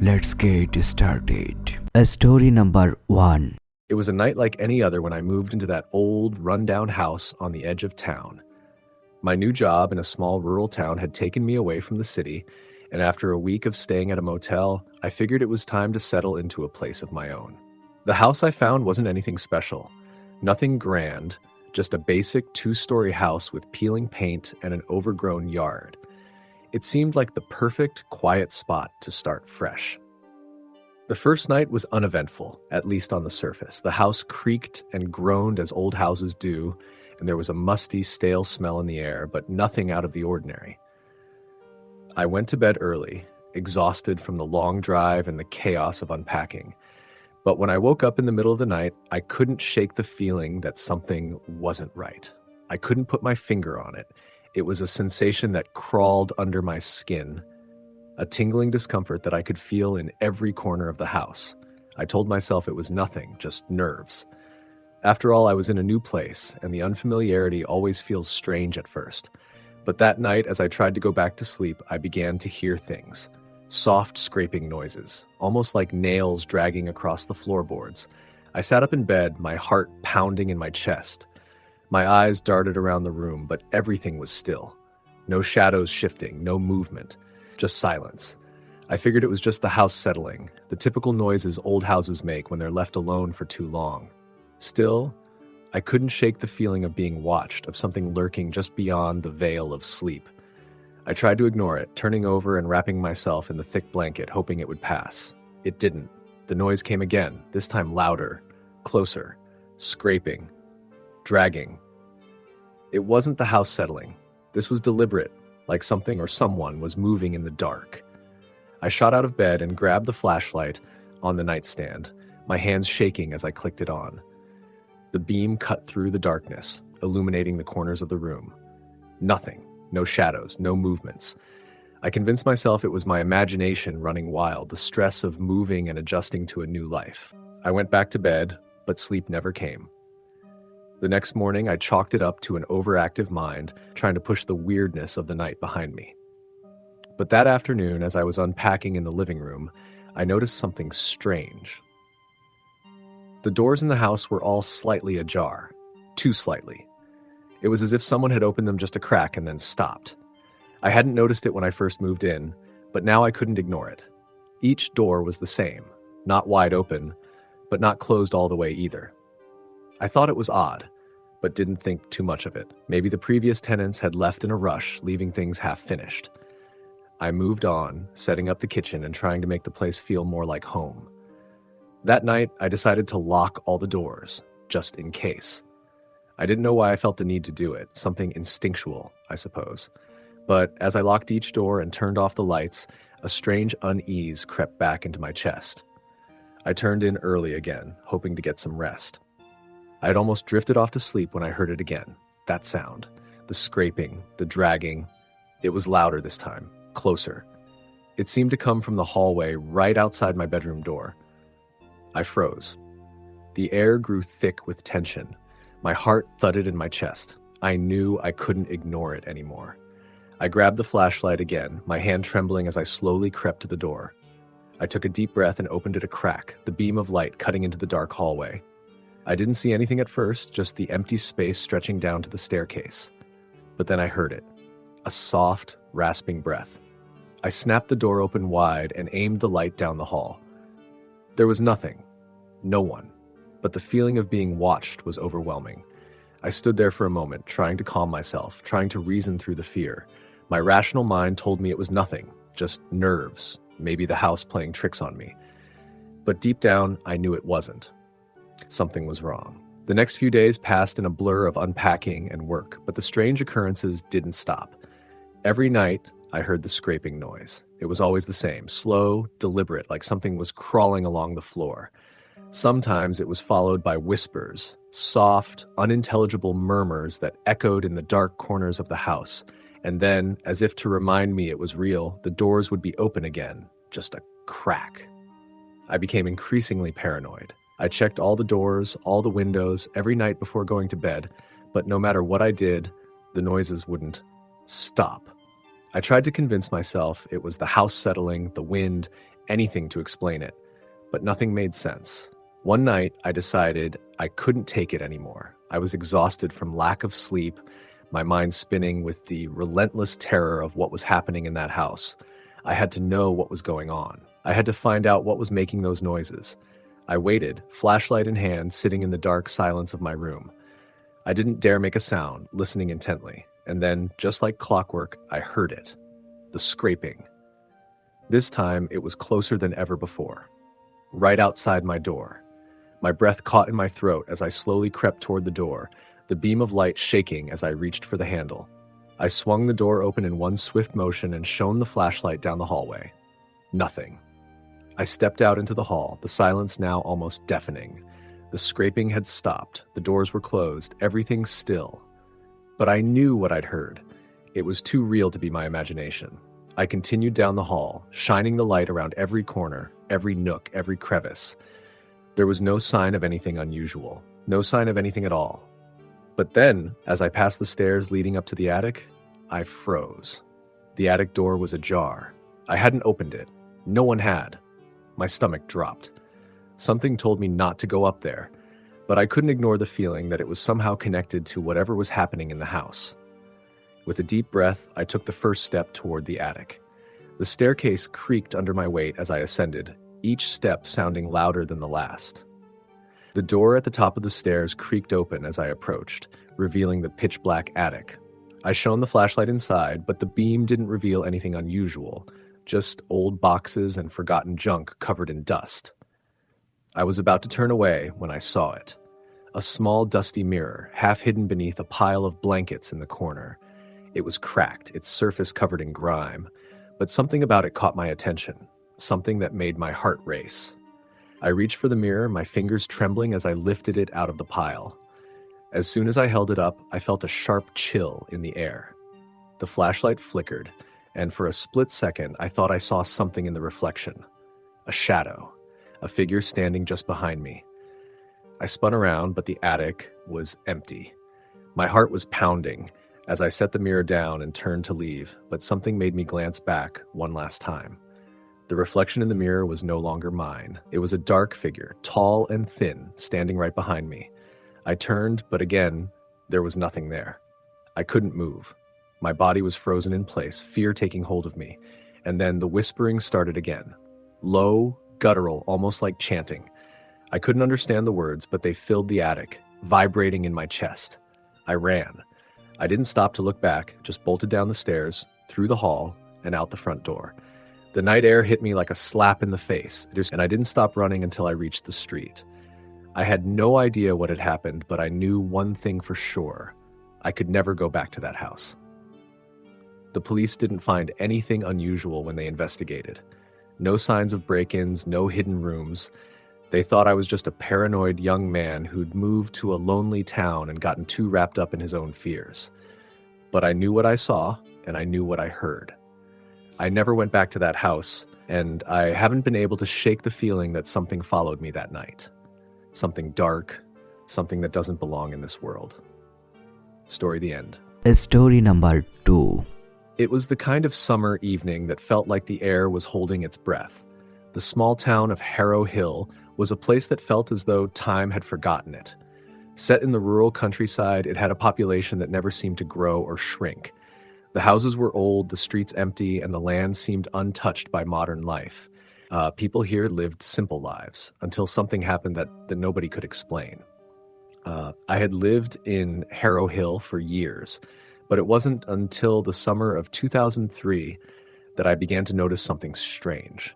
Let's get started. Story number 1. It was a night like any other when I moved into that old, rundown house on the edge of town. My new job in a small rural town had taken me away from the city, and after a week of staying at a motel, I figured it was time to settle into a place of my own. The house I found wasn't anything special, nothing grand, just a basic 2-story house with peeling paint and an overgrown yard. It seemed like the perfect, quiet spot to start fresh. The first night was uneventful, at least on the surface. The house creaked and groaned as old houses do, and there was a musty, stale smell in the air, but nothing out of the ordinary. I went to bed early, exhausted from the long drive and the chaos of unpacking. But when I woke up in the middle of the night, I couldn't shake the feeling that something wasn't right. I couldn't put my finger on it. It was a sensation that crawled under my skin, a tingling discomfort that I could feel in every corner of the house. I told myself it was nothing, just nerves. After all, I was in a new place, and the unfamiliarity always feels strange at first. But that night, as I tried to go back to sleep, I began to hear things. Soft scraping noises, almost like nails dragging across the floorboards. I sat up in bed, my heart pounding in my chest. My eyes darted around the room, but everything was still. No shadows shifting, no movement, just silence. I figured it was just the house settling, the typical noises old houses make when they're left alone for too long. Still, I couldn't shake the feeling of being watched, of something lurking just beyond the veil of sleep. I tried to ignore it, turning over and wrapping myself in the thick blanket, hoping it would pass. It didn't. The noise came again, this time louder, closer, scraping, dragging. It wasn't the house settling. This was deliberate, like something or someone was moving in the dark. I shot out of bed and grabbed the flashlight on the nightstand, my hands shaking as I clicked it on. The beam cut through the darkness, illuminating the corners of the room. Nothing, no shadows, no movements. I convinced myself it was my imagination running wild, the stress of moving and adjusting to a new life. I went back to bed, but sleep never came. The next morning, I chalked it up to an overactive mind, trying to push the weirdness of the night behind me. But that afternoon, as I was unpacking in the living room, I noticed something strange. The doors in the house were all slightly ajar, too slightly. It was as if someone had opened them just a crack and then stopped. I hadn't noticed it when I first moved in, but now I couldn't ignore it. Each door was the same, not wide open, but not closed all the way either. I thought it was odd, but didn't think too much of it. Maybe the previous tenants had left in a rush, leaving things half-finished. I moved on, setting up the kitchen and trying to make the place feel more like home. That night, I decided to lock all the doors, just in case. I didn't know why I felt the need to do it, something instinctual, I suppose. But as I locked each door and turned off the lights, a strange unease crept back into my chest. I turned in early again, hoping to get some rest. I had almost drifted off to sleep when I heard it again. That sound. The scraping, the dragging. It was louder this time, closer. It seemed to come from the hallway right outside my bedroom door. I froze. The air grew thick with tension. My heart thudded in my chest. I knew I couldn't ignore it anymore. I grabbed the flashlight again, my hand trembling as I slowly crept to the door. I took a deep breath and opened it a crack, the beam of light cutting into the dark hallway. I didn't see anything at first, just the empty space stretching down to the staircase. But then I heard it. A soft, rasping breath. I snapped the door open wide and aimed the light down the hall. There was nothing. No one. But the feeling of being watched was overwhelming. I stood there for a moment, trying to calm myself, trying to reason through the fear. My rational mind told me it was nothing, just nerves, maybe the house playing tricks on me. But deep down, I knew it wasn't. Something was wrong. The next few days passed in a blur of unpacking and work, but the strange occurrences didn't stop. Every night, I heard the scraping noise. It was always the same, slow, deliberate, like something was crawling along the floor. Sometimes it was followed by whispers, soft, unintelligible murmurs that echoed in the dark corners of the house. And then, as if to remind me it was real, the doors would be open again, just a crack. I became increasingly paranoid. I checked all the doors, all the windows, every night before going to bed, but no matter what I did, the noises wouldn't stop. I tried to convince myself it was the house settling, the wind, anything to explain it, but nothing made sense. One night, I decided I couldn't take it anymore. I was exhausted from lack of sleep, my mind spinning with the relentless terror of what was happening in that house. I had to know what was going on. I had to find out what was making those noises. I waited, flashlight in hand, sitting in the dark silence of my room. I didn't dare make a sound, listening intently. And then, just like clockwork, I heard it. The scraping. This time, it was closer than ever before. Right outside my door. My breath caught in my throat as I slowly crept toward the door, the beam of light shaking as I reached for the handle. I swung the door open in one swift motion and shone the flashlight down the hallway. Nothing. I stepped out into the hall, the silence now almost deafening. The scraping had stopped, the doors were closed, everything still. But I knew what I'd heard. It was too real to be my imagination. I continued down the hall, shining the light around every corner, every nook, every crevice. There was no sign of anything unusual, no sign of anything at all. But then, as I passed the stairs leading up to the attic, I froze. The attic door was ajar. I hadn't opened it. No one had. My stomach dropped. Something told me not to go up there, but I couldn't ignore the feeling that it was somehow connected to whatever was happening in the house. With a deep breath, I took the first step toward the attic. The staircase creaked under my weight as I ascended, each step sounding louder than the last. The door at the top of the stairs creaked open as I approached, revealing the pitch-black attic. I shone the flashlight inside, but the beam didn't reveal anything unusual, just old boxes and forgotten junk covered in dust. I was about to turn away when I saw it. A small dusty mirror, half hidden beneath a pile of blankets in the corner. It was cracked, its surface covered in grime, but something about it caught my attention, something that made my heart race. I reached for the mirror, my fingers trembling as I lifted it out of the pile. As soon as I held it up, I felt a sharp chill in the air. The flashlight flickered, and for a split second, I thought I saw something in the reflection. A shadow, a figure standing just behind me. I spun around, but the attic was empty. My heart was pounding as I set the mirror down and turned to leave, but something made me glance back one last time. The reflection in the mirror was no longer mine. It was a dark figure, tall and thin, standing right behind me. I turned, but again, there was nothing there. I couldn't move. My body was frozen in place, fear taking hold of me. And then the whispering started again. Low, guttural, almost like chanting. I couldn't understand the words, but they filled the attic, vibrating in my chest. I ran. I didn't stop to look back, just bolted down the stairs, through the hall, and out the front door. The night air hit me like a slap in the face, and I didn't stop running until I reached the street. I had no idea what had happened, but I knew one thing for sure. I could never go back to that house. The police didn't find anything unusual when they investigated. No signs of break-ins, no hidden rooms. They thought I was just a paranoid young man who'd moved to a lonely town and gotten too wrapped up in his own fears. But I knew what I saw, and I knew what I heard. I never went back to that house, and I haven't been able to shake the feeling that something followed me that night. Something dark, something that doesn't belong in this world. Story the end. Story number 2. It was the kind of summer evening that felt like the air was holding its breath. The small town of Harrow Hill was a place that felt as though time had forgotten it. Set in the rural countryside, it had a population that never seemed to grow or shrink. The houses were old, the streets empty, and the land seemed untouched by modern life. People here lived simple lives until something happened that nobody could explain. I had lived in Harrow Hill for years, but it wasn't until the summer of 2003 that I began to notice something strange.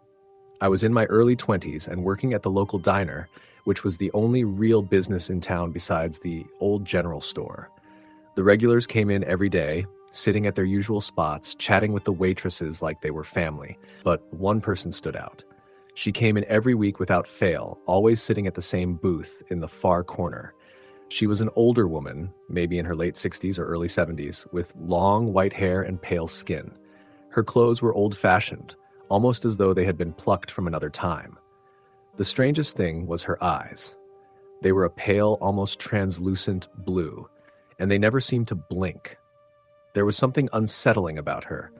I was in my early 20s and working at the local diner, which was the only real business in town besides the old general store. The regulars came in every day, sitting at their usual spots, chatting with the waitresses like they were family. But one person stood out. She came in every week without fail, always sitting at the same booth in the far corner. She was an older woman, maybe in her late 60s or early 70s, with long white hair and pale skin. Her clothes were old-fashioned, almost as though they had been plucked from another time. The strangest thing was her eyes. They were a pale, almost translucent blue, and they never seemed to blink. There was something unsettling about her,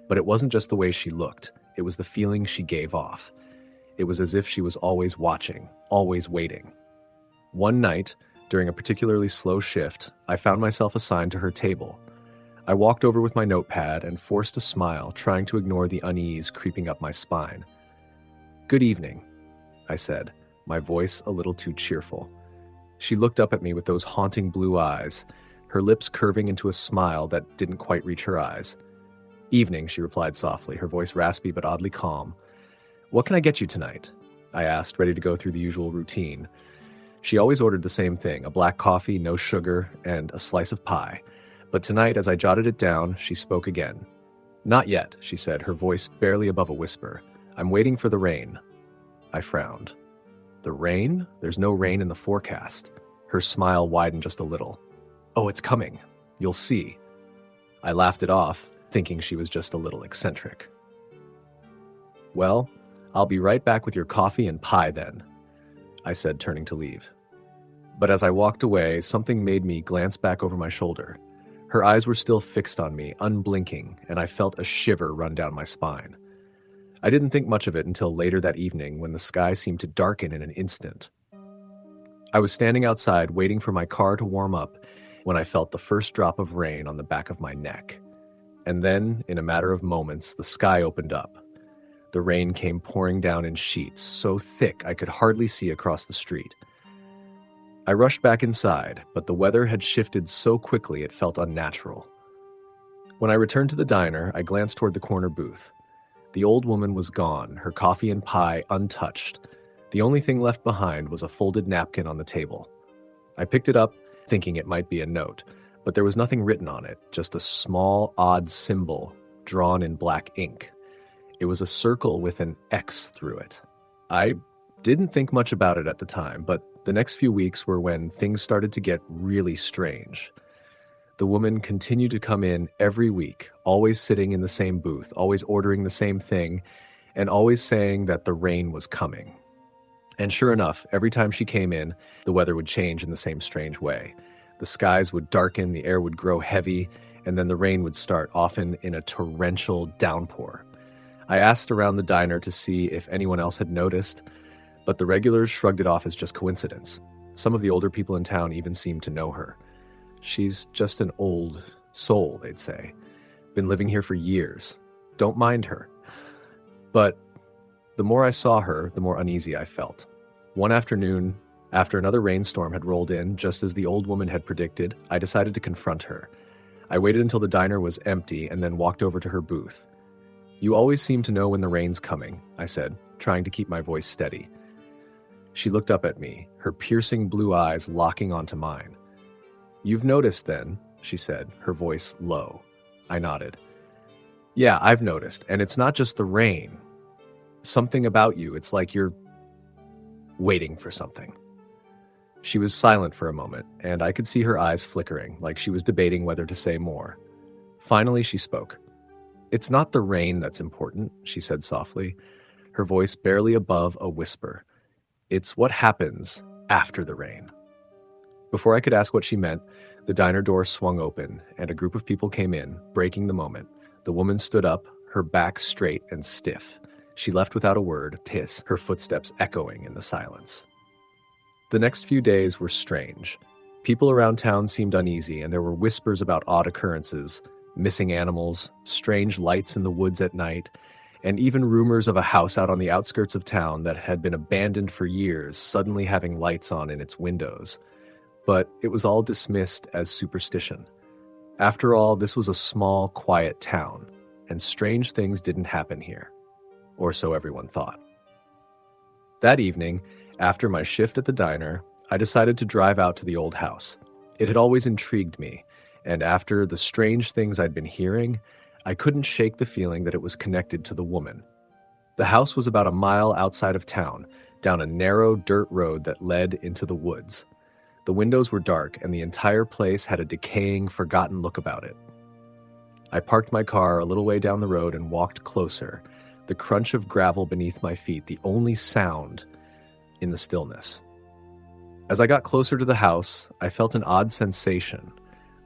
but it wasn't just the way she looked. It was the feeling she gave off. It was as if she was always watching, always waiting. One night, during a particularly slow shift, I found myself assigned to her table. I walked over with my notepad and forced a smile, trying to ignore the unease creeping up my spine. "Good evening," I said, my voice a little too cheerful. She looked up at me with those haunting blue eyes, her lips curving into a smile that didn't quite reach her eyes. "Evening," she replied softly, her voice raspy but oddly calm. "What can I get you tonight?" I asked, ready to go through the usual routine. She always ordered the same thing, a black coffee, no sugar, and a slice of pie. But tonight, as I jotted it down, she spoke again. "Not yet," she said, her voice barely above a whisper. "I'm waiting for the rain." I frowned. "The rain? There's no rain in the forecast." Her smile widened just a little. "Oh, it's coming. You'll see." I laughed it off, thinking she was just a little eccentric. "Well, I'll be right back with your coffee and pie then," I said, turning to leave. But as I walked away, something made me glance back over my shoulder. Her eyes were still fixed on me, unblinking, and I felt a shiver run down my spine. I didn't think much of it until later that evening when the sky seemed to darken in an instant. I was standing outside waiting for my car to warm up when I felt the first drop of rain on the back of my neck. And then, in a matter of moments, the sky opened up. The rain came pouring down in sheets, so thick I could hardly see across the street. I rushed back inside, but the weather had shifted so quickly it felt unnatural. When I returned to the diner, I glanced toward the corner booth. The old woman was gone, her coffee and pie untouched. The only thing left behind was a folded napkin on the table. I picked it up, thinking it might be a note, but there was nothing written on it, just a small, odd symbol drawn in black ink. It was a circle with an X through it. I didn't think much about it at the time, but the next few weeks were when things started to get really strange. The woman continued to come in every week, always sitting in the same booth, always ordering the same thing, and always saying that the rain was coming. And sure enough, every time she came in, the weather would change in the same strange way. The skies would darken, the air would grow heavy, and then the rain would start, often in a torrential downpour. I asked around the diner to see if anyone else had noticed, but the regulars shrugged it off as just coincidence. Some of the older people in town even seemed to know her. "She's just an old soul," they'd say. "Been living here for years. Don't mind her." But the more I saw her, the more uneasy I felt. One afternoon, after another rainstorm had rolled in, just as the old woman had predicted, I decided to confront her. I waited until the diner was empty and then walked over to her booth. "You always seem to know when the rain's coming," I said, trying to keep my voice steady. She looked up at me, her piercing blue eyes locking onto mine. "You've noticed then," she said, her voice low. I nodded. "Yeah, I've noticed, and it's not just the rain. Something about you, it's like you're waiting for something." She was silent for a moment, and I could see her eyes flickering, like she was debating whether to say more. Finally, she spoke. "It's not the rain that's important," she said softly, her voice barely above a whisper. "It's what happens after the rain." Before I could ask what she meant, the diner door swung open, and a group of people came in, breaking the moment. The woman stood up, her back straight and stiff. She left without a word, her footsteps echoing in the silence. The next few days were strange. People around town seemed uneasy, and there were whispers about odd occurrences, missing animals, strange lights in the woods at night, and even rumors of a house out on the outskirts of town that had been abandoned for years suddenly having lights on in its windows. But it was all dismissed as superstition. After all, this was a small, quiet town, and strange things didn't happen here. Or so everyone thought. That evening, after my shift at the diner, I decided to drive out to the old house. It had always intrigued me, and after the strange things I'd been hearing, I couldn't shake the feeling that it was connected to the woman. The house was about a mile outside of town, down a narrow dirt road that led into the woods. The windows were dark, and the entire place had a decaying, forgotten look about it. I parked my car a little way down the road and walked closer, the crunch of gravel beneath my feet the only sound in the stillness. As I got closer to the house, I felt an odd sensation,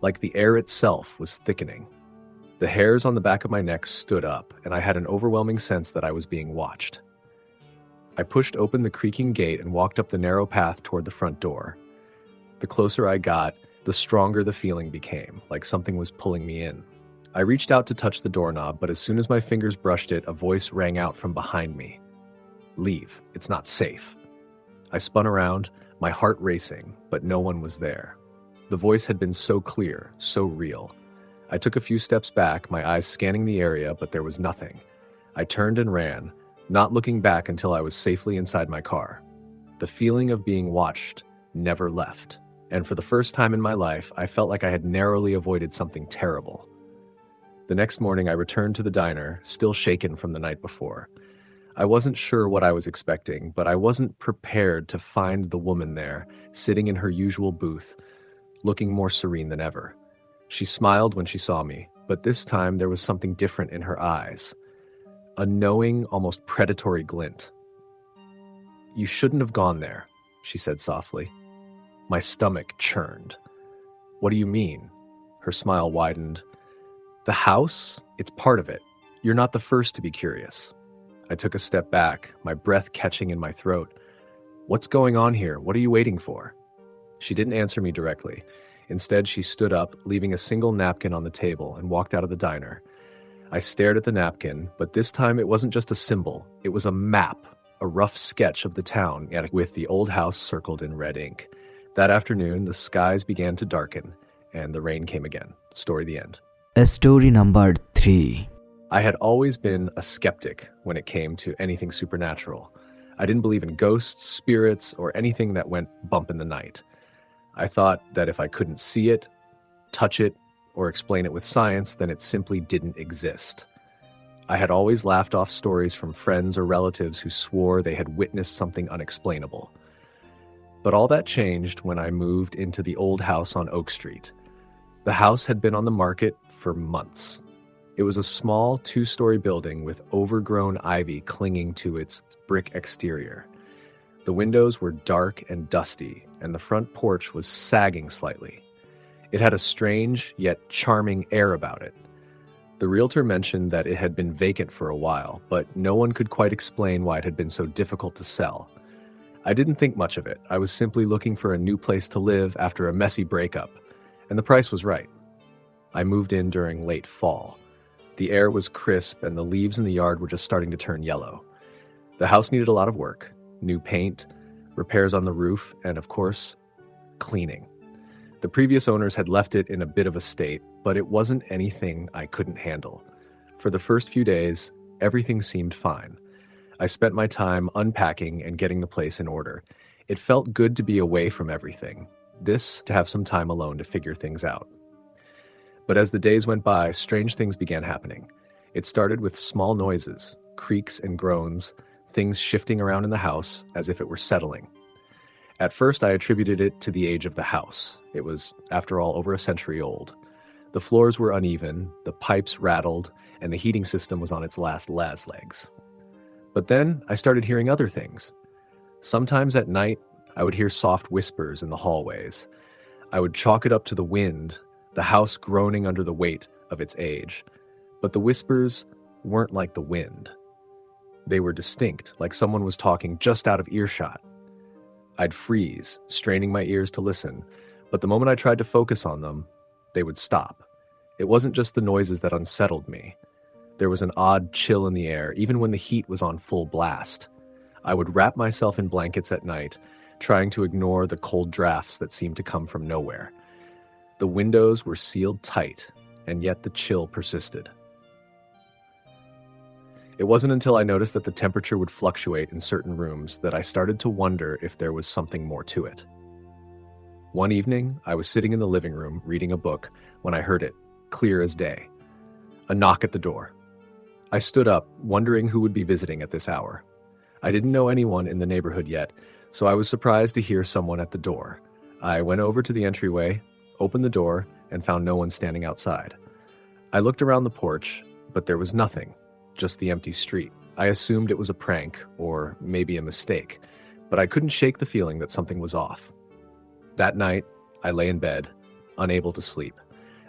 like the air itself was thickening. The hairs on the back of my neck stood up, and I had an overwhelming sense that I was being watched. I pushed open the creaking gate and walked up the narrow path toward the front door. The closer I got, the stronger the feeling became, like something was pulling me in. I reached out to touch the doorknob, but as soon as my fingers brushed it, a voice rang out from behind me. "Leave. It's not safe." I spun around, my heart racing, but no one was there. The voice had been so clear, so real. I took a few steps back, my eyes scanning the area, but there was nothing. I turned and ran, not looking back until I was safely inside my car. The feeling of being watched never left, and for the first time in my life, I felt like I had narrowly avoided something terrible. The next morning, I returned to the diner, still shaken from the night before. I wasn't sure what I was expecting, but I wasn't prepared to find the woman there, sitting in her usual booth, looking more serene than ever. She smiled when she saw me, but this time there was something different in her eyes. A knowing, almost predatory glint. "You shouldn't have gone there," she said softly. My stomach churned. "What do you mean?" Her smile widened. "The house? It's part of it. You're not the first to be curious." I took a step back, my breath catching in my throat. "What's going on here? What are you waiting for?" She didn't answer me directly. Instead, she stood up, leaving a single napkin on the table, and walked out of the diner. I stared at the napkin, but this time it wasn't just a symbol. It was a map, a rough sketch of the town with the old house circled in red ink. That afternoon, the skies began to darken, and the rain came again. Story the end. Story number 3. I had always been a skeptic when it came to anything supernatural. I didn't believe in ghosts, spirits, or anything that went bump in the night. I thought that if I couldn't see it, touch it, or explain it with science, then it simply didn't exist. I had always laughed off stories from friends or relatives who swore they had witnessed something unexplainable. But all that changed when I moved into the old house on Oak Street. The house had been on the market for months. It was a small 2-story building with overgrown ivy clinging to its brick exterior. The windows were dark and dusty, and the front porch was sagging slightly. It had a strange yet charming air about it. The realtor mentioned that it had been vacant for a while, but no one could quite explain why it had been so difficult to sell. I didn't think much of it. I was simply looking for a new place to live after a messy breakup, and the price was right. I moved in during late fall. The air was crisp, and the leaves in the yard were just starting to turn yellow. The house needed a lot of work. New paint, repairs on the roof, and of course, cleaning. The previous owners had left it in a bit of a state, but it wasn't anything I couldn't handle. For the first few days, everything seemed fine. I spent my time unpacking and getting the place in order. It felt good to be away from everything. To have some time alone to figure things out. But as the days went by, strange things began happening. It started with small noises, creaks and groans, things shifting around in the house as if it were settling. At first, I attributed it to the age of the house. It was, after all, over a century old. The floors were uneven, the pipes rattled, and the heating system was on its last legs. But then I started hearing other things. Sometimes at night, I would hear soft whispers in the hallways. I would chalk it up to the wind, the house groaning under the weight of its age. But the whispers weren't like the wind. They were distinct, like someone was talking just out of earshot. I'd freeze, straining my ears to listen, but the moment I tried to focus on them, they would stop. It wasn't just the noises that unsettled me. There was an odd chill in the air, even when the heat was on full blast. I would wrap myself in blankets at night, trying to ignore the cold drafts that seemed to come from nowhere. The windows were sealed tight, and yet the chill persisted. It wasn't until I noticed that the temperature would fluctuate in certain rooms that I started to wonder if there was something more to it. One evening, I was sitting in the living room reading a book when I heard it, clear as day. A knock at the door. I stood up, wondering who would be visiting at this hour. I didn't know anyone in the neighborhood yet, so I was surprised to hear someone at the door. I went over to the entryway, opened the door, and found no one standing outside. I looked around the porch, but there was nothing, just the empty street. I assumed it was a prank, or maybe a mistake, but I couldn't shake the feeling that something was off. That night, I lay in bed, unable to sleep.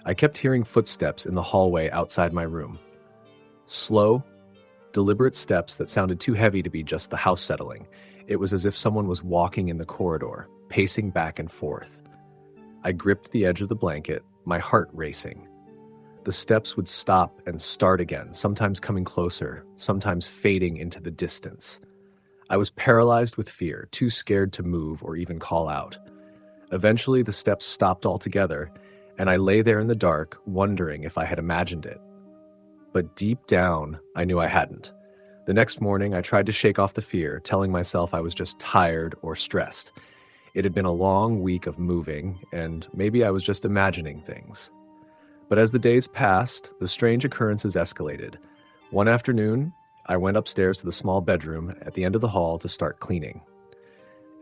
I kept hearing footsteps in the hallway outside my room. Slow, deliberate steps that sounded too heavy to be just the house settling. It was as if someone was walking in the corridor, pacing back and forth. I gripped the edge of the blanket, my heart racing. The steps would stop and start again, sometimes coming closer, sometimes fading into the distance. I was paralyzed with fear, too scared to move or even call out. Eventually, the steps stopped altogether, and I lay there in the dark, wondering if I had imagined it. But deep down, I knew I hadn't. The next morning, I tried to shake off the fear, telling myself I was just tired or stressed. It had been a long week of moving, and maybe I was just imagining things. But as the days passed, the strange occurrences escalated. One afternoon, I went upstairs to the small bedroom at the end of the hall to start cleaning.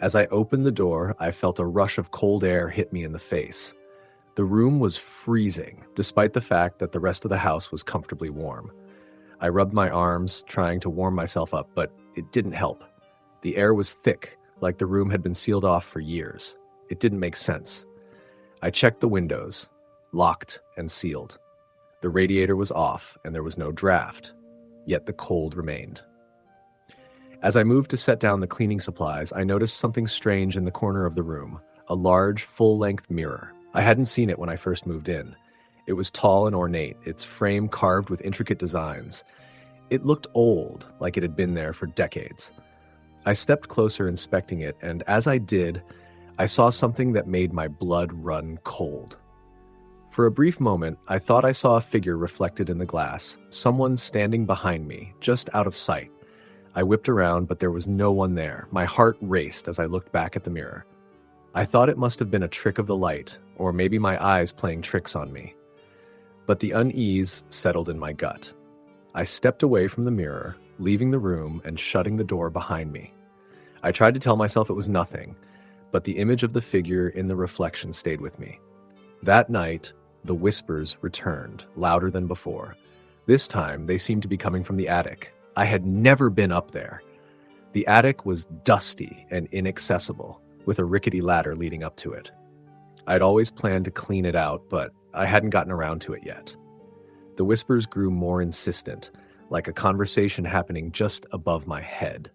As I opened the door, I felt a rush of cold air hit me in the face. The room was freezing, despite the fact that the rest of the house was comfortably warm. I rubbed my arms, trying to warm myself up, but it didn't help. The air was thick, like the room had been sealed off for years. It didn't make sense. I checked the windows, locked and sealed. The radiator was off, and there was no draft, yet the cold remained. As I moved to set down the cleaning supplies, I noticed something strange in the corner of the room, a large, full-length mirror. I hadn't seen it when I first moved in. It was tall and ornate, its frame carved with intricate designs. It looked old, like it had been there for decades. I stepped closer, inspecting it, and as I did, I saw something that made my blood run cold. For a brief moment, I thought I saw a figure reflected in the glass, someone standing behind me, just out of sight. I whipped around, but there was no one there. My heart raced as I looked back at the mirror. I thought it must have been a trick of the light, or maybe my eyes playing tricks on me. But the unease settled in my gut. I stepped away from the mirror, leaving the room and shutting the door behind me. I tried to tell myself it was nothing, but the image of the figure in the reflection stayed with me. That night, the whispers returned, louder than before. This time, they seemed to be coming from the attic. I had never been up there. The attic was dusty and inaccessible, with a rickety ladder leading up to it. I'd always planned to clean it out, but I hadn't gotten around to it yet. The whispers grew more insistent, like a conversation happening just above my head.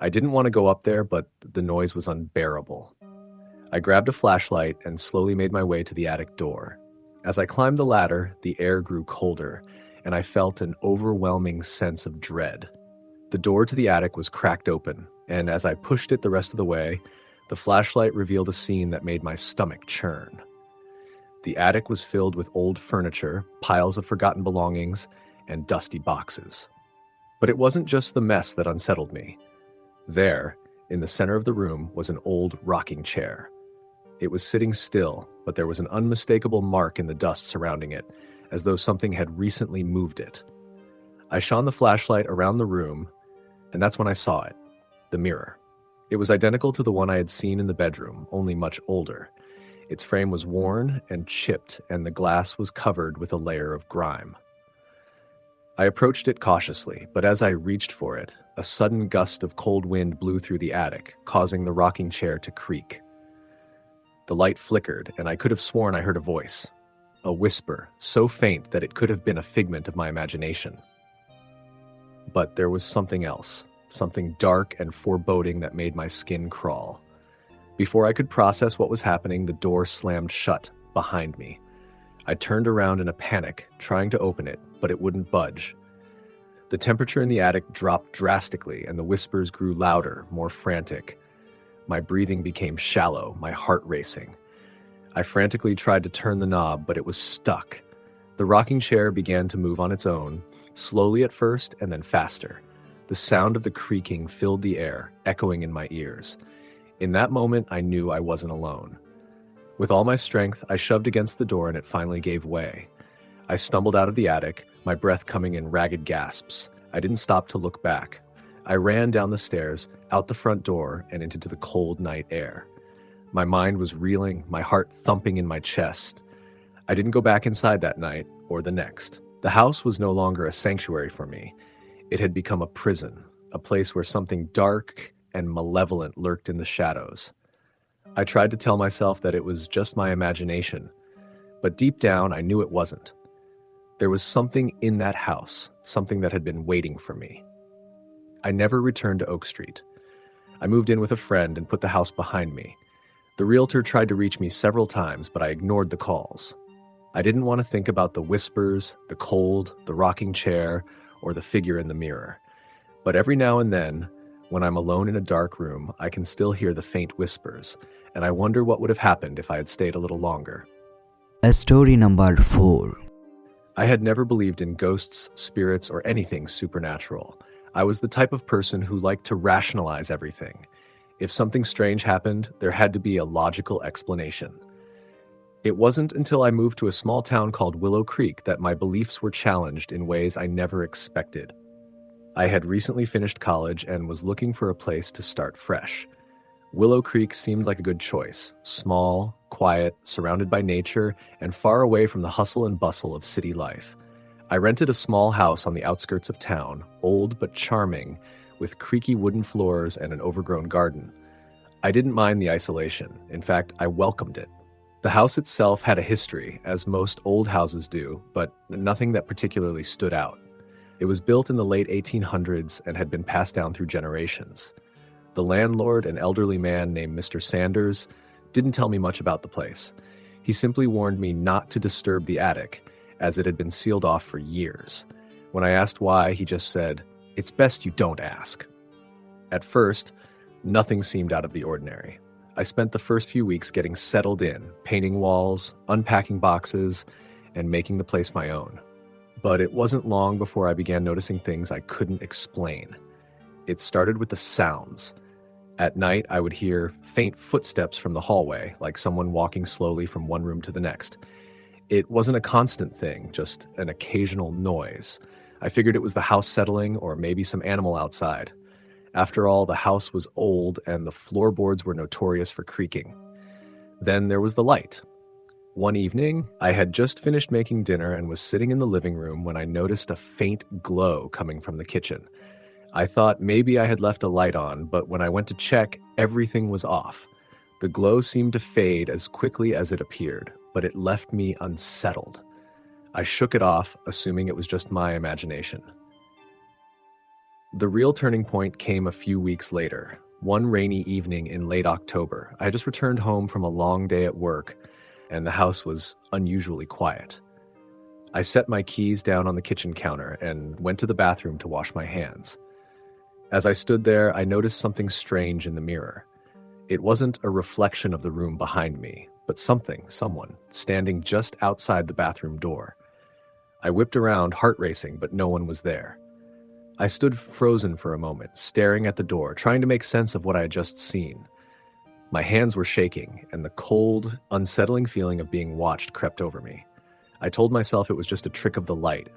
I didn't want to go up there, but the noise was unbearable. I grabbed a flashlight and slowly made my way to the attic door. As I climbed the ladder, the air grew colder, and I felt an overwhelming sense of dread. The door to the attic was cracked open, and as I pushed it the rest of the way, the flashlight revealed a scene that made my stomach churn. The attic was filled with old furniture, piles of forgotten belongings, and dusty boxes. But it wasn't just the mess that unsettled me. There, in the center of the room, was an old rocking chair. It was sitting still, but there was an unmistakable mark in the dust surrounding it, as though something had recently moved it. I shone the flashlight around the room, and that's when I saw it, the mirror. It was identical to the one I had seen in the bedroom, only much older. Its frame was worn and chipped, and the glass was covered with a layer of grime. I approached it cautiously, but as I reached for it, a sudden gust of cold wind blew through the attic, causing the rocking chair to creak. The light flickered, and I could have sworn I heard a voice. A whisper, so faint that it could have been a figment of my imagination. But there was something else, something dark and foreboding that made my skin crawl. Before I could process what was happening, the door slammed shut behind me. I turned around in a panic, trying to open it, but it wouldn't budge. The temperature in the attic dropped drastically, and the whispers grew louder, more frantic. My breathing became shallow, my heart racing. I frantically tried to turn the knob, but it was stuck. The rocking chair began to move on its own, slowly at first and then faster. The sound of the creaking filled the air, echoing in my ears. In that moment, I knew I wasn't alone. With all my strength, I shoved against the door and it finally gave way. I stumbled out of the attic, my breath coming in ragged gasps. I didn't stop to look back. I ran down the stairs, out the front door, and into the cold night air. My mind was reeling, my heart thumping in my chest. I didn't go back inside that night or the next. The house was no longer a sanctuary for me. It had become a prison, a place where something dark and malevolent lurked in the shadows. I tried to tell myself that it was just my imagination, But deep down, I knew it wasn't. There was something in that house, something that had been waiting for me. I never returned to Oak Street. I moved in with a friend and put the house behind me. The realtor tried to reach me several times, but I ignored the calls. I didn't want to think about the whispers, the cold, the rocking chair, or the figure in the mirror. But every now and then, when I'm alone in a dark room, I can still hear the faint whispers, and I wonder what would have happened if I had stayed a little longer. Story number 4. I had never believed in ghosts, spirits, or anything supernatural. I was the type of person who liked to rationalize everything. If something strange happened, there had to be a logical explanation. It wasn't until I moved to a small town called Willow Creek that my beliefs were challenged in ways I never expected. I had recently finished college and was looking for a place to start fresh. Willow Creek seemed like a good choice, small, quiet, surrounded by nature, and far away from the hustle and bustle of city life. I rented a small house on the outskirts of town, old but charming, with creaky wooden floors and an overgrown garden. I didn't mind the isolation. In fact, I welcomed it. The house itself had a history, as most old houses do, but nothing that particularly stood out. It was built in the late 1800s and had been passed down through generations. The landlord, an elderly man named Mr. Sanders, didn't tell me much about the place. He simply warned me not to disturb the attic, as it had been sealed off for years. When I asked why, he just said, "It's best you don't ask." At first, nothing seemed out of the ordinary. I spent the first few weeks getting settled in, painting walls, unpacking boxes, and making the place my own. But it wasn't long before I began noticing things I couldn't explain. It started with the sounds. At night, I would hear faint footsteps from the hallway, like someone walking slowly from one room to the next. It wasn't a constant thing, just an occasional noise. I figured it was the house settling or maybe some animal outside. After all, the house was old and the floorboards were notorious for creaking. Then there was the light. One evening, I had just finished making dinner and was sitting in the living room when I noticed a faint glow coming from the kitchen. I thought maybe I had left a light on, but when I went to check, everything was off. The glow seemed to fade as quickly as it appeared, but it left me unsettled. I shook it off, assuming it was just my imagination. The real turning point came a few weeks later. One rainy evening in late October, I had just returned home from a long day at work, and the house was unusually quiet. I set my keys down on the kitchen counter and went to the bathroom to wash my hands. As I stood there, I noticed something strange in the mirror. It wasn't a reflection of the room behind me, but someone, standing just outside the bathroom door. I whipped around, heart racing, but no one was there. I stood frozen for a moment, staring at the door, trying to make sense of what I had just seen. My hands were shaking, and the cold, unsettling feeling of being watched crept over me. I told myself it was just a trick of the light,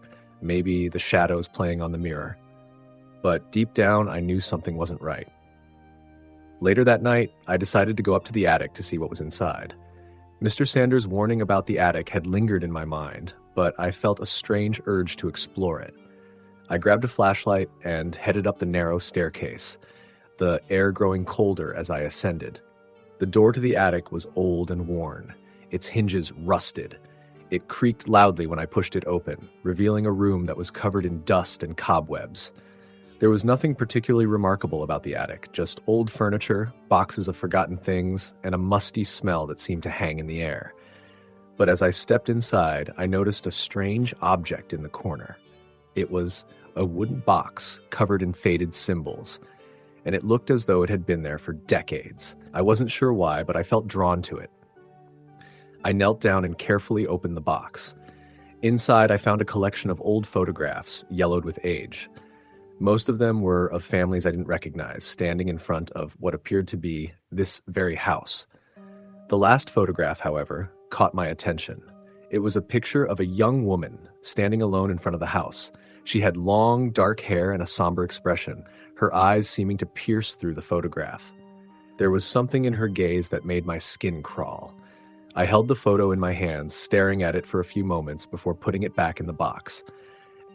maybe the shadows playing on the mirror. But deep down, I knew something wasn't right. Later that night, I decided to go up to the attic to see what was inside. Mr. Sanders' warning about the attic had lingered in my mind, but I felt a strange urge to explore it. I grabbed a flashlight and headed up the narrow staircase, the air growing colder as I ascended. The door to the attic was old and worn, its hinges rusted. It creaked loudly when I pushed it open, revealing a room that was covered in dust and cobwebs. There was nothing particularly remarkable about the attic, just old furniture, boxes of forgotten things, and a musty smell that seemed to hang in the air. But as I stepped inside, I noticed a strange object in the corner. It was a wooden box covered in faded symbols, and it looked as though it had been there for decades. I wasn't sure why, but I felt drawn to it. I knelt down and carefully opened the box. Inside, I found a collection of old photographs, yellowed with age. Most of them were of families I didn't recognize, standing in front of what appeared to be this very house. The last photograph, however, caught my attention. It was a picture of a young woman standing alone in front of the house. She had long, dark hair and a somber expression, her eyes seeming to pierce through the photograph. There was something in her gaze that made my skin crawl. I held the photo in my hands, staring at it for a few moments before putting it back in the box.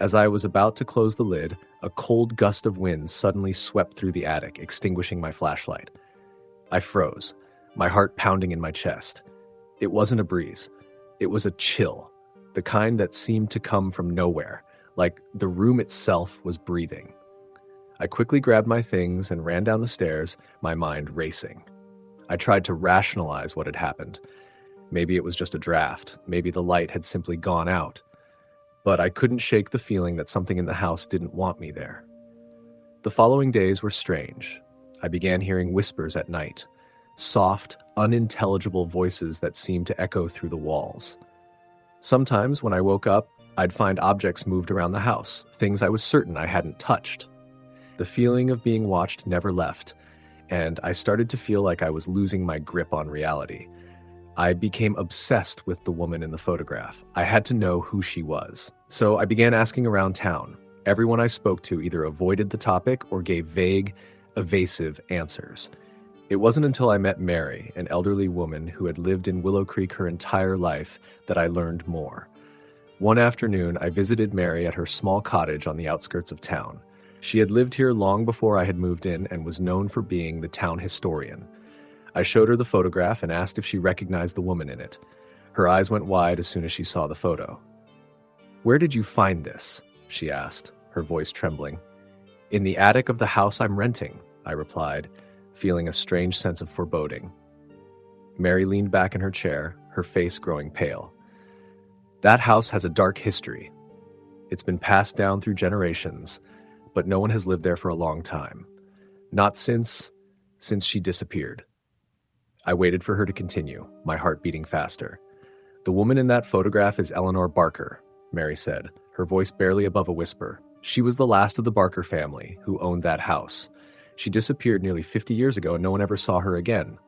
As I was about to close the lid, a cold gust of wind suddenly swept through the attic, extinguishing my flashlight. I froze, my heart pounding in my chest. It wasn't a breeze. It was a chill, the kind that seemed to come from nowhere, like the room itself was breathing. I quickly grabbed my things and ran down the stairs, my mind racing. I tried to rationalize what had happened. Maybe it was just a draft. Maybe the light had simply gone out. But I couldn't shake the feeling that something in the house didn't want me there. The following days were strange. I began hearing whispers at night, soft, unintelligible voices that seemed to echo through the walls. Sometimes when I woke up, I'd find objects moved around the house, things I was certain I hadn't touched. The feeling of being watched never left, and I started to feel like I was losing my grip on reality. I became obsessed with the woman in the photograph. I had to know who she was. So I began asking around town. Everyone I spoke to either avoided the topic or gave vague, evasive answers. It wasn't until I met Mary, an elderly woman who had lived in Willow Creek her entire life, that I learned more. One afternoon, I visited Mary at her small cottage on the outskirts of town. She had lived here long before I had moved in and was known for being the town historian. I showed her the photograph and asked if she recognized the woman in it. Her eyes went wide as soon as she saw the photo. "Where did you find this?" she asked, her voice trembling. "In the attic of the house I'm renting," I replied, feeling a strange sense of foreboding. Mary leaned back in her chair, her face growing pale. "That house has a dark history. It's been passed down through generations, but no one has lived there for a long time. Not since she disappeared." I waited for her to continue, my heart beating faster. "The woman in that photograph is Eleanor Barker," Mary said, her voice barely above a whisper. "She was the last of the Barker family who owned that house. She disappeared nearly 50 years ago and no one ever saw her again.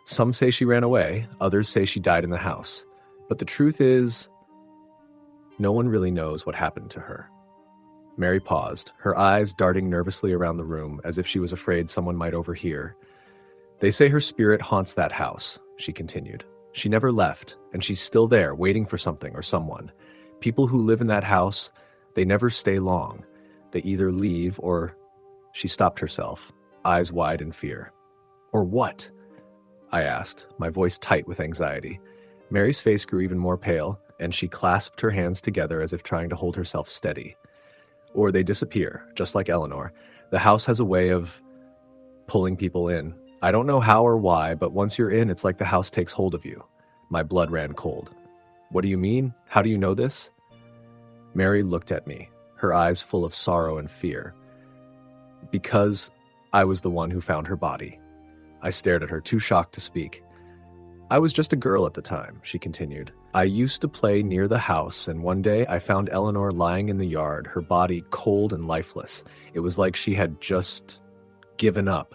Some say she ran away, others say she died in the house. But the truth is, no one really knows what happened to her." Mary paused, her eyes darting nervously around the room as if she was afraid someone might overhear. "They say her spirit haunts that house," she continued. "She never left, and she's still there, waiting for something or someone. People who live in that house, they never stay long. They either leave or..." She stopped herself, eyes wide in fear. "Or what?" I asked, my voice tight with anxiety. Mary's face grew even more pale, and she clasped her hands together as if trying to hold herself steady. "Or they disappear, just like Eleanor. The house has a way of pulling people in. I don't know how or why, but once you're in, it's like the house takes hold of you." My blood ran cold. "What do you mean? How do you know this?" Mary looked at me, her eyes full of sorrow and fear. "Because I was the one who found her body." I stared at her, too shocked to speak. "I was just a girl at the time," she continued. "I used to play near the house, and one day I found Eleanor lying in the yard, her body cold and lifeless. It was like she had just given up.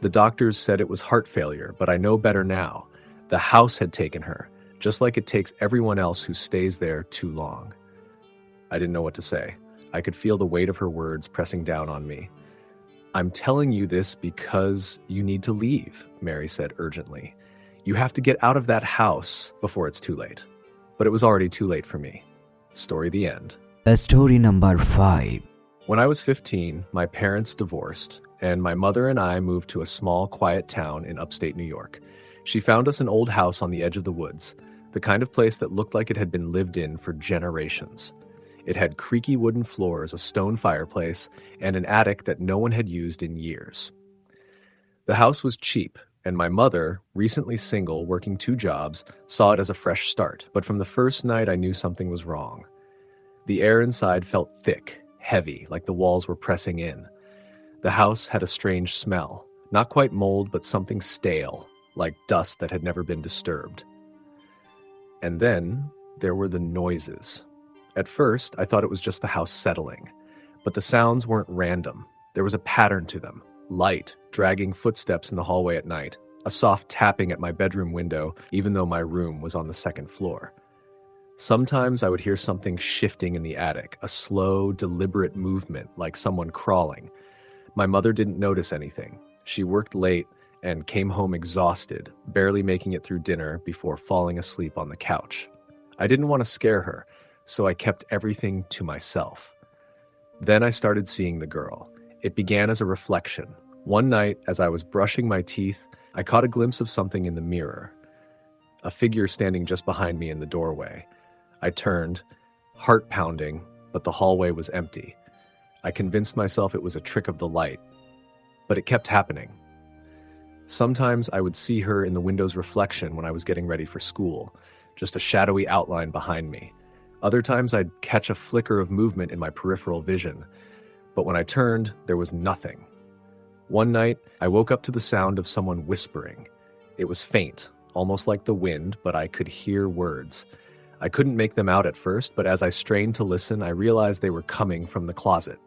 The doctors said it was heart failure, but I know better now. The house had taken her, just like it takes everyone else who stays there too long." I didn't know what to say. I could feel the weight of her words pressing down on me. "I'm telling you this because you need to leave," Mary said urgently. "You have to get out of that house before it's too late." But it was already too late for me. Story the end. Story number 5. When I was 15, my parents divorced, and my mother and I moved to a small, quiet town in upstate New York. She found us an old house on the edge of the woods, the kind of place that looked like it had been lived in for generations. It had creaky wooden floors, a stone fireplace, and an attic that no one had used in years. The house was cheap, and my mother, recently single, working 2 jobs, saw it as a fresh start. But from the first night, I knew something was wrong. The air inside felt thick, heavy, like the walls were pressing in. The house had a strange smell, not quite mold, but something stale, like dust that had never been disturbed. And then there were the noises. At first, I thought it was just the house settling, but the sounds weren't random. There was a pattern to them. Light, dragging footsteps in the hallway at night, a soft tapping at my bedroom window, even though my room was on the 2nd floor. Sometimes I would hear something shifting in the attic, a slow, deliberate movement, like someone crawling. My mother didn't notice anything. She worked late and came home exhausted, barely making it through dinner before falling asleep on the couch. I didn't want to scare her, so I kept everything to myself. Then I started seeing the girl. It began as a reflection. One night, as I was brushing my teeth, I caught a glimpse of something in the mirror. a figure standing just behind me in the doorway. I turned, heart pounding, but the hallway was empty. I convinced myself it was a trick of the light, but it kept happening. Sometimes I would see her in the window's reflection when I was getting ready for school, just a shadowy outline behind me. Other times I'd catch a flicker of movement in my peripheral vision, but when I turned, there was nothing. One night, I woke up to the sound of someone whispering. It was faint, almost like the wind, but I could hear words. I couldn't make them out at first, but as I strained to listen, I realized they were coming from the closet.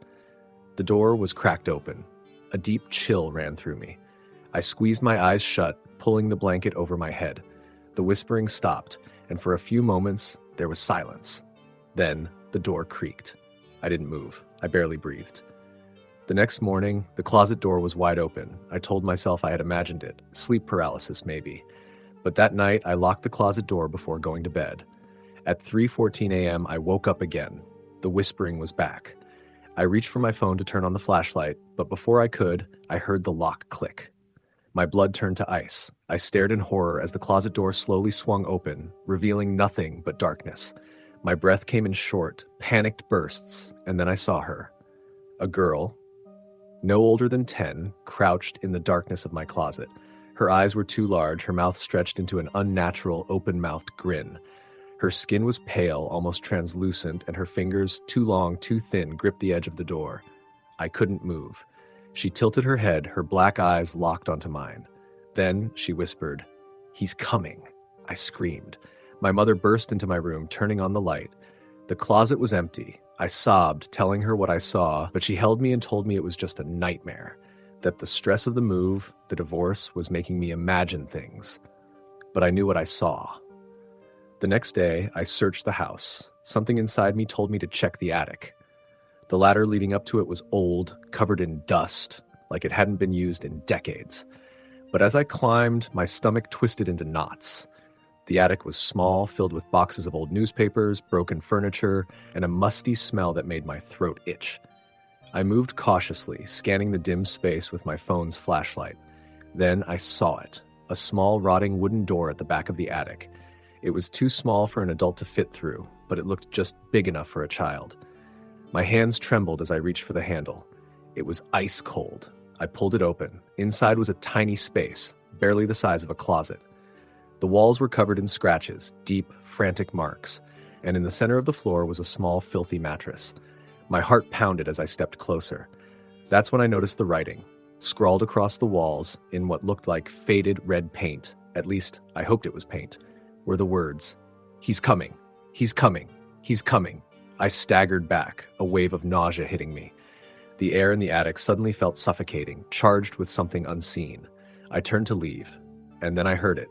The door was cracked open. A deep chill ran through me. I squeezed my eyes shut, pulling the blanket over my head. The whispering stopped, and for a few moments, there was silence. Then, the door creaked. I didn't move. I barely breathed. The next morning, the closet door was wide open. I told myself I had imagined it. Sleep paralysis, maybe. But that night, I locked the closet door before going to bed. At 3:14 a.m., I woke up again. The whispering was back. I reached for my phone to turn on the flashlight, but before I could, I heard the lock click. My blood turned to ice. I stared in horror as the closet door slowly swung open, revealing nothing but darkness. My breath came in short, panicked bursts, and then I saw her. A girl, no older than 10, crouched in the darkness of my closet. Her eyes were too large, her mouth stretched into an unnatural, open-mouthed grin. Her skin was pale, almost translucent, and her fingers, too long, too thin, gripped the edge of the door. I couldn't move. She tilted her head, her black eyes locked onto mine. Then she whispered, "He's coming." I screamed. My mother burst into my room, turning on the light. The closet was empty. I sobbed, telling her what I saw, but she held me and told me it was just a nightmare, that the stress of the move, the divorce, was making me imagine things. But I knew what I saw. The next day, I searched the house. Something inside me told me to check the attic. The ladder leading up to it was old, covered in dust, like it hadn't been used in decades. But as I climbed, my stomach twisted into knots. The attic was small, filled with boxes of old newspapers, broken furniture, and a musty smell that made my throat itch. I moved cautiously, scanning the dim space with my phone's flashlight. Then I saw it, a small rotting wooden door at the back of the attic. It was too small for an adult to fit through, but it looked just big enough for a child. My hands trembled as I reached for the handle. It was ice cold. I pulled it open. Inside was a tiny space, barely the size of a closet. The walls were covered in scratches, deep, frantic marks, and in the center of the floor was a small, filthy mattress. My heart pounded as I stepped closer. That's when I noticed the writing, scrawled across the walls in what looked like faded red paint. At least, I hoped it was paint. Were the words, "He's coming, he's coming, he's coming." I staggered back, a wave of nausea hitting me. The air in the attic suddenly felt suffocating, charged with something unseen. I turned to leave, and then I heard it,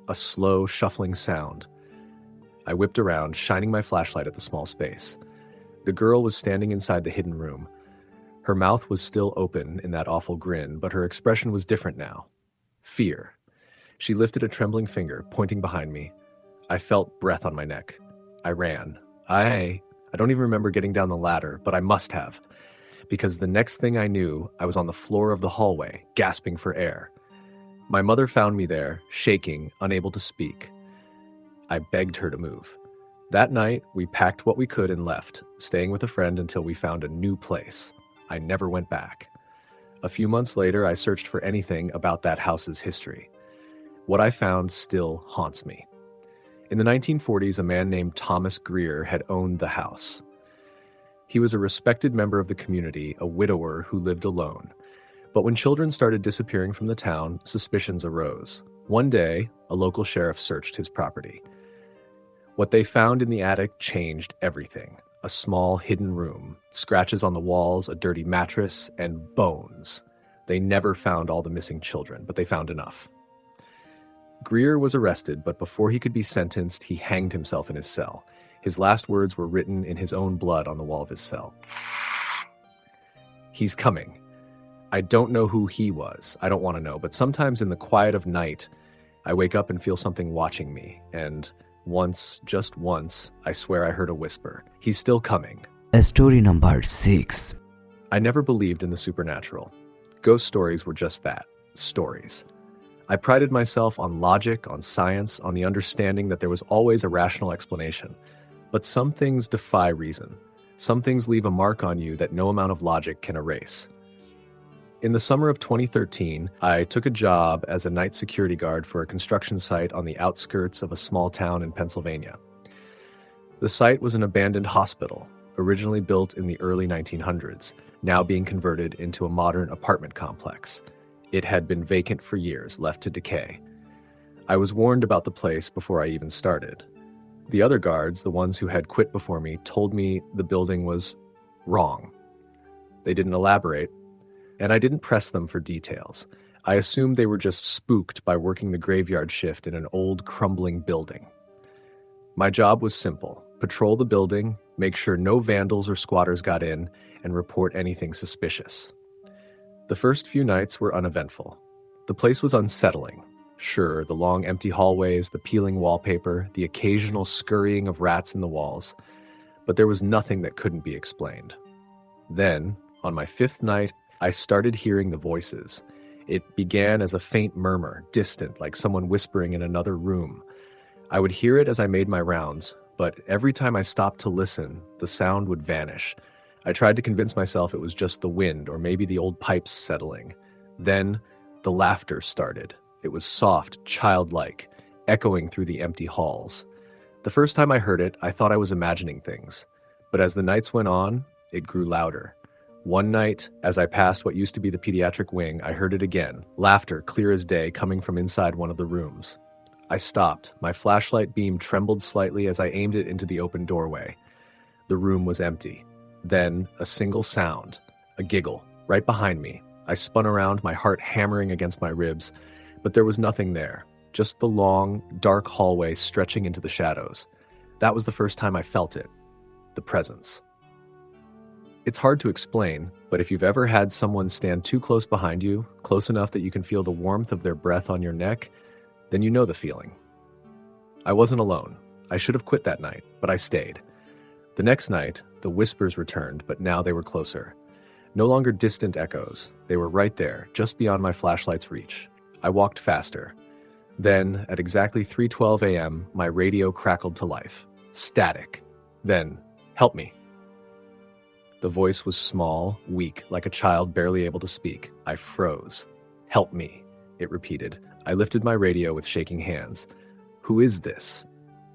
a slow, shuffling sound. I whipped around, shining my flashlight at the small space. The girl was standing inside the hidden room. Her mouth was still open in that awful grin, but her expression was different now. Fear. She lifted a trembling finger, pointing behind me. I felt breath on my neck. I ran. I don't even remember getting down the ladder, but I must have. Because the next thing I knew, I was on the floor of the hallway, gasping for air. My mother found me there, shaking, unable to speak. I begged her to move. That night, we packed what we could and left, staying with a friend until we found a new place. I never went back. A few months later, I searched for anything about that house's history. What I found still haunts me. In the 1940s, a man named Thomas Greer had owned the house. He was a respected member of the community, a widower who lived alone. But when children started disappearing from the town, suspicions arose. One day, a local sheriff searched his property. What they found in the attic changed everything. A small, hidden room, scratches on the walls, a dirty mattress, and bones. They never found all the missing children, but they found enough. Greer was arrested, but before he could be sentenced, he hanged himself in his cell. His last words were written in his own blood on the wall of his cell. "He's coming." I don't know who he was. I don't want to know, but sometimes in the quiet of night, I wake up and feel something watching me, and once, just once, I swear I heard a whisper, "He's still coming." Story number 6. I never believed in the supernatural. Ghost stories were just that, stories. I prided myself on logic, on science, on the understanding that there was always a rational explanation. But some things defy reason. Some things leave a mark on you that no amount of logic can erase. In the summer of 2013, I took a job as a night security guard for a construction site on the outskirts of a small town in Pennsylvania. The site was an abandoned hospital, originally built in the early 1900s, now being converted into a modern apartment complex. It had been vacant for years, left to decay. I was warned about the place before I even started. The other guards, the ones who had quit before me, told me the building was wrong. They didn't elaborate, and I didn't press them for details. I assumed they were just spooked by working the graveyard shift in an old, crumbling building. My job was simple: patrol the building, make sure no vandals or squatters got in, and report anything suspicious. The first few nights were uneventful. The place was unsettling. Sure, the long empty hallways, the peeling wallpaper, the occasional scurrying of rats in the walls, but there was nothing that couldn't be explained. Then, on my fifth night, I started hearing the voices. It began as a faint murmur, distant, like someone whispering in another room. I would hear it as I made my rounds, but every time I stopped to listen, the sound would vanish. I tried to convince myself it was just the wind or maybe the old pipes settling. Then, the laughter started. It was soft, childlike, echoing through the empty halls. The first time I heard it, I thought I was imagining things. But as the nights went on, it grew louder. One night, as I passed what used to be the pediatric wing, I heard it again, laughter clear as day coming from inside one of the rooms. I stopped. My flashlight beam trembled slightly as I aimed it into the open doorway. The room was empty. Then, a single sound, a giggle, right behind me. I spun around, my heart hammering against my ribs, but there was nothing there, just the long, dark hallway stretching into the shadows. That was the first time I felt it, the presence. It's hard to explain, but if you've ever had someone stand too close behind you, close enough that you can feel the warmth of their breath on your neck, then you know the feeling. I wasn't alone. I should have quit that night, but I stayed. The next night, the whispers returned, but now they were closer. No longer distant echoes. They were right there, just beyond my flashlight's reach. I walked faster. Then, at exactly 3:12 a.m., my radio crackled to life. Static. Then, "Help me." The voice was small, weak, like a child barely able to speak. I froze. "Help me," it repeated. I lifted my radio with shaking hands. Who is this?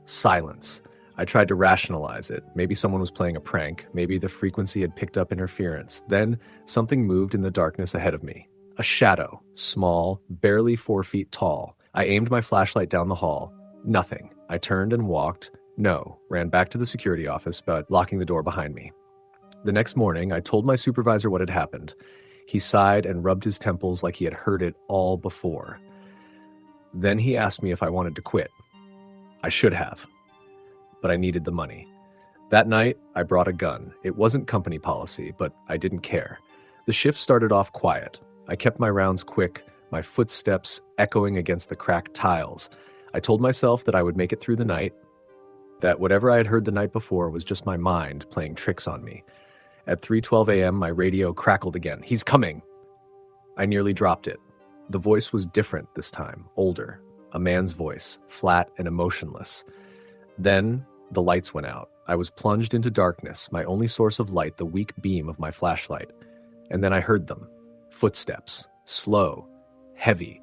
Silence. I tried to rationalize it. Maybe someone was playing a prank. Maybe the frequency had picked up interference. Then something moved in the darkness ahead of me. A shadow, small, barely 4 feet tall. I aimed my flashlight down the hall. Nothing. I turned and walked. Ran back to the security office, but locking the door behind me. The next morning, I told my supervisor what had happened. He sighed and rubbed his temples like he had heard it all before. Then he asked me if I wanted to quit. I should have, but I needed the money. That night, I brought a gun. It wasn't company policy, but I didn't care. The shift started off quiet. I kept my rounds quick, my footsteps echoing against the cracked tiles. I told myself that I would make it through the night, that whatever I had heard the night before was just my mind playing tricks on me. At 3:12 a.m., my radio crackled again. "He's coming!" I nearly dropped it. The voice was different this time, older. A man's voice, flat and emotionless. Then, the lights went out. I was plunged into darkness, my only source of light the weak beam of my flashlight. And then I heard them. Footsteps. Slow. Heavy.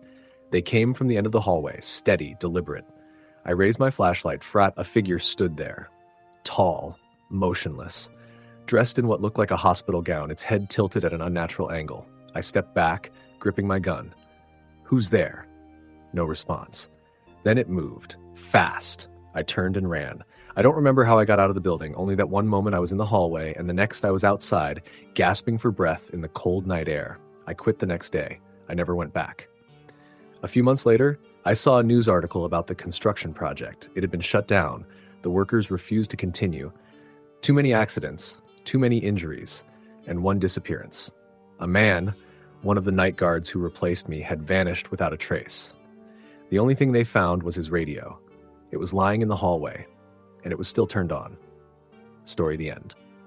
They came from the end of the hallway, steady, deliberate. I raised my flashlight. A figure stood there. Tall. Motionless. Dressed in what looked like a hospital gown, its head tilted at an unnatural angle. I stepped back, gripping my gun. "Who's there?" No response. Then it moved. Fast. I turned and ran. I don't remember how I got out of the building, only that one moment I was in the hallway, and the next I was outside, gasping for breath in the cold night air. I quit the next day. I never went back. A few months later, I saw a news article about the construction project. It had been shut down. The workers refused to continue. Too many accidents, too many injuries, and one disappearance. A man, one of the night guards who replaced me, had vanished without a trace. The only thing they found was his radio. It was lying in the hallway, and it was still turned on. Story the end.